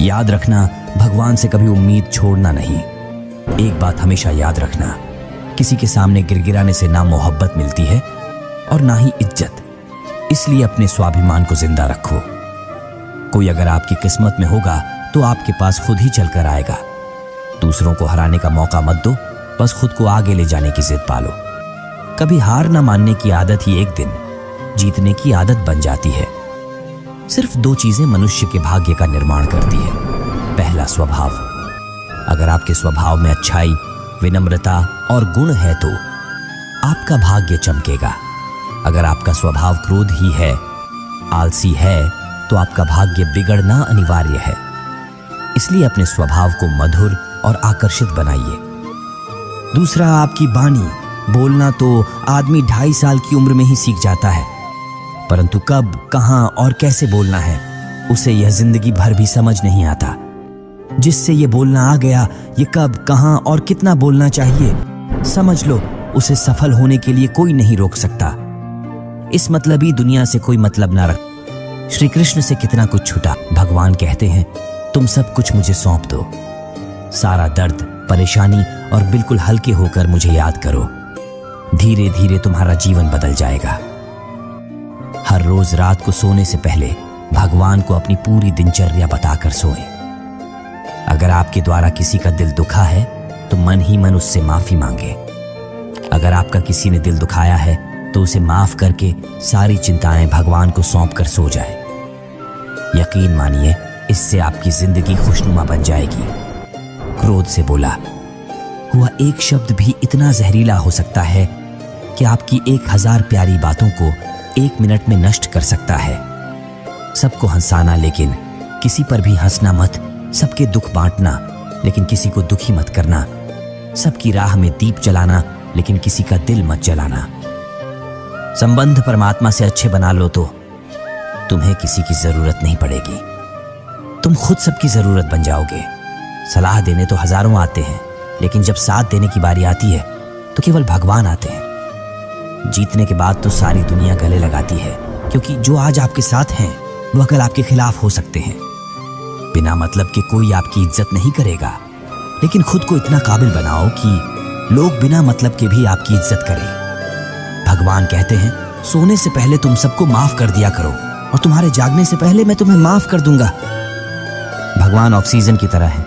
याद रखना, भगवान से कभी उम्मीद छोड़ना नहीं। एक बात हमेशा याद रखना, किसी के सामने गिड़गिड़ाने से ना मोहब्बत मिलती है और ना ही इज्जत। इसलिए अपने स्वाभिमान को जिंदा रखो। कोई अगर आपकी किस्मत में होगा तो आपके पास खुद ही चलकर आएगा। दूसरों को हराने का मौका मत दो, बस खुद को आगे ले जाने की जिद पालो। कभी हार ना मानने की आदत ही एक दिन जीतने की आदत बन जाती है। सिर्फ 2 चीजें मनुष्य के भाग्य का निर्माण करती है। पहला, स्वभाव। अगर आपके स्वभाव में अच्छाई, विनम्रता और गुण है तो आपका भाग्य चमकेगा। अगर आपका स्वभाव क्रोध ही है, आलसी है, तो आपका भाग्य बिगड़ना अनिवार्य है। इसलिए अपने स्वभाव को मधुर और आकर्षित बनाइए। दूसरा, आपकी वाणी। बोलना तो आदमी 2.5 साल की उम्र में ही सीख जाता है, परंतु कब, कहां और कैसे बोलना है उसे यह जिंदगी भर भी समझ नहीं आता। जिससे ये बोलना आ गया, ये कब, कहां और कितना बोलना चाहिए समझ लो, उसे सफल होने के लिए कोई नहीं रोक सकता। इस मतलबी दुनिया से कोई मतलब ना रख। श्री कृष्ण से कितना कुछ छूटा। भगवान कहते हैं, तुम सब कुछ मुझे सौंप दो। सारा दर्द, परेशानी और बिल्कुल हल्के होकर मुझे याद करो। धीरे धीरे तुम्हारा जीवन बदल जाएगा। हर रोज रात को सोने से पहले भगवान को अपनी पूरी दिनचर्या बताकर सोएं। अगर आपके द्वारा किसी का दिल दुखा है तो मन ही मन उससे माफी मांगे। अगर आपका किसी ने दिल दुखाया है तो उसे माफ करके सारी चिंताएं भगवान को सौंप कर सो जाए। यकीन मानिए, इससे आपकी जिंदगी खुशनुमा बन जाएगी। क्रोध से बोला हुआ एक शब्द भी इतना जहरीला हो सकता है कि आपकी 1000 प्यारी बातों को 1 मिनट में नष्ट कर सकता है। सबको हंसाना, लेकिन किसी पर भी हंसना मत। सबके दुख बांटना, लेकिन किसी को दुखी मत करना। सबकी राह में दीप जलाना, लेकिन किसी का दिल मत जलाना। संबंध परमात्मा से अच्छे बना लो तो तुम्हें किसी की जरूरत नहीं पड़ेगी। तुम खुद सबकी जरूरत बन जाओगे। सलाह देने तो हजारों आते हैं, लेकिन जब साथ देने की बारी आती है तो केवल भगवान आते हैं। जीतने के बाद तो सारी दुनिया गले लगाती है, क्योंकि जो आज आपके साथ हैं वो कल आपके खिलाफ हो सकते हैं। बिना मतलब के कोई आपकी इज्जत नहीं करेगा, लेकिन खुद को इतना काबिल बनाओ कि लोग बिना मतलब के भी आपकी इज्जत करें। भगवान कहते हैं, सोने से पहले तुम सबको माफ कर दिया करो और तुम्हारे जागने से पहले मैं तुम्हें माफ कर दूंगा। भगवान ऑक्सीजन की तरह है,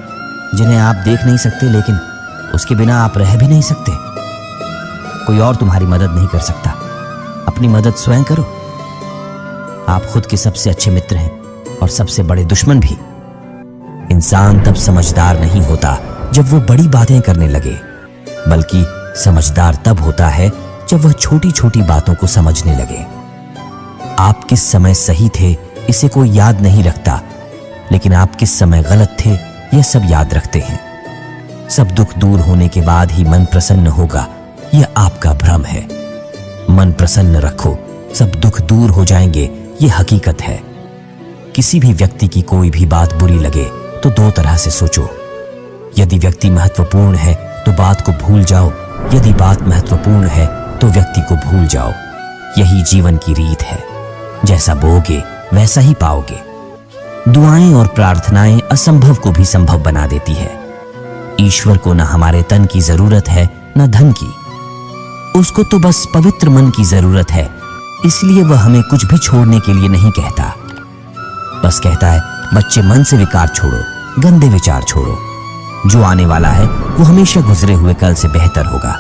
जिन्हें आप देख नहीं सकते, लेकिन उसके बिना आप रह भी नहीं सकते। कोई और तुम्हारी मदद नहीं कर सकता। अपनी मदद स्वयं करो। आप खुद के सबसे अच्छे मित्र हैं और सबसे बड़े दुश्मन भी। इंसान तब समझदार नहीं होता जब वो बड़ी बातें करने लगे, बल्कि समझदार तब होता है जब वह छोटी छोटी बातों को समझने लगे। आप किस समय सही थे इसे कोई याद नहीं रखता, लेकिन आप किस समय गलत थे यह सब याद रखते हैं। सब दुख दूर होने के बाद ही मन प्रसन्न होगा, यह आपका भ्रम है। मन प्रसन्न रखो, सब दुख दूर हो जाएंगे, यह हकीकत है। किसी भी व्यक्ति की कोई भी बात बुरी लगे तो 2 तरह से सोचो। यदि व्यक्ति महत्वपूर्ण है तो बात को भूल जाओ, यदि बात महत्वपूर्ण है तो व्यक्ति को भूल जाओ। यही जीवन की रीत है। जैसा बोओगे वैसा ही पाओगे। दुआएं और प्रार्थनाएं असंभव को भी संभव बना देती है। ईश्वर को न हमारे तन की जरूरत है न धन की। उसको तो बस पवित्र मन की जरूरत है, इसलिए वह हमें कुछ भी छोड़ने के लिए नहीं कहता। बस कहता है, बच्चे मन से विकार छोड़ो, गंदे विचार छोड़ो। जो आने वाला है वो हमेशा गुजरे हुए कल से बेहतर होगा।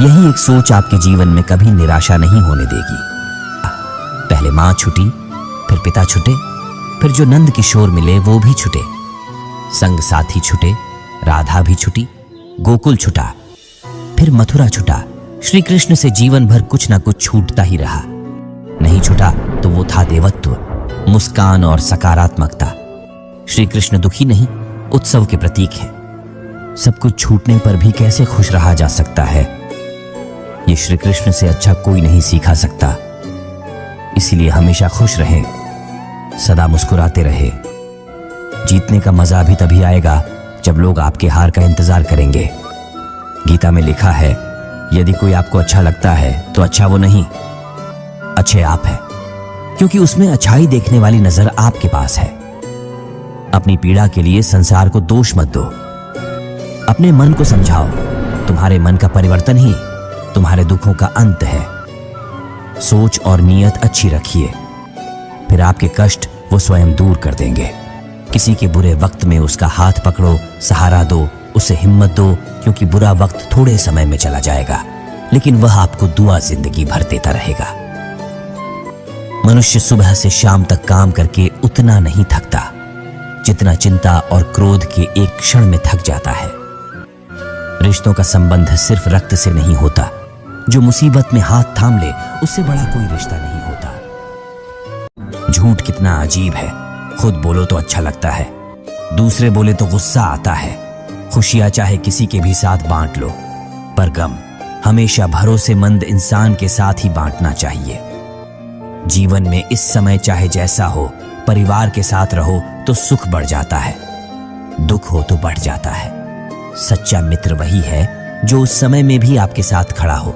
यही एक सोच आपके जीवन में कभी निराशा नहीं होने देगी। पहले माँ छूटी, फिर पिता छूटे, फिर जो नंद किशोर मिले वो भी छूटे। संग साथी छूटे, राधा भी छूटी, गोकुल छूटा, फिर मथुरा छूटा। श्री कृष्ण से जीवन भर कुछ ना कुछ छूटता ही रहा। नहीं छूटा तो वो था देवत्व, मुस्कान और सकारात्मकता। श्री कृष्ण दुखी नहीं, उत्सव के प्रतीक है। सब कुछ छूटने पर भी कैसे खुश रहा जा सकता है, ये श्री कृष्ण से अच्छा कोई नहीं सीखा सकता। इसीलिए हमेशा खुश रहे, सदा मुस्कुराते रहे। जीतने का मजा भी तभी आएगा जब लोग आपके हार का इंतजार करेंगे। गीता में लिखा है, यदि कोई आपको अच्छा लगता है तो अच्छा वो नहीं, अच्छे आप हैं, क्योंकि उसमें अच्छाई देखने वाली नजर आपके पास है। अपनी पीड़ा के लिए संसार को दोष मत दो। अपने मन को समझाओ, तुम्हारे मन का परिवर्तन ही तुम्हारे दुखों का अंत है। सोच और नीयत अच्छी रखिए, फिर आपके कष्ट वो स्वयं दूर कर देंगे। किसी के बुरे वक्त में उसका हाथ पकड़ो, सहारा दो, उसे हिम्मत दो, क्योंकि बुरा वक्त थोड़े समय में चला जाएगा, लेकिन वह आपको दुआ जिंदगी भर देता रहेगा। मनुष्य सुबह से शाम तक काम करके उतना नहीं थकता जितना चिंता और क्रोध के एक क्षण में थक जाता है। रिश्तों का संबंध सिर्फ रक्त से नहीं होता। जो मुसीबत में हाथ थाम ले, उससे बड़ा कोई रिश्ता नहीं होता। झूठ कितना अजीब है, खुद बोलो तो अच्छा लगता है, दूसरे बोले तो गुस्सा आता है। खुशियां चाहे किसी के भी साथ बांट लो, पर गम हमेशा भरोसेमंद इंसान के साथ ही बांटना चाहिए। जीवन में इस समय चाहे जैसा हो, परिवार के साथ रहो तो सुख बढ़ जाता है, दुख हो तो बढ़ जाता है। सच्चा मित्र वही है जो उस समय में भी आपके साथ खड़ा हो,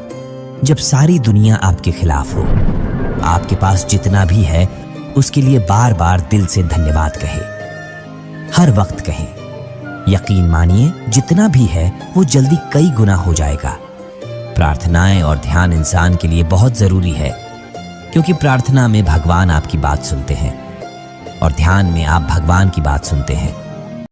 जब सारी दुनिया आपके खिलाफ हो। आपके पास जितना भी है उसके लिए बार बार दिल से धन्यवाद कहे, हर वक्त कहे। यकीन मानिए, जितना भी है वो जल्दी कई गुना हो जाएगा। प्रार्थनाएं और ध्यान इंसान के लिए बहुत जरूरी है, क्योंकि प्रार्थना में भगवान आपकी बात सुनते हैं और ध्यान में आप भगवान की बात सुनते हैं।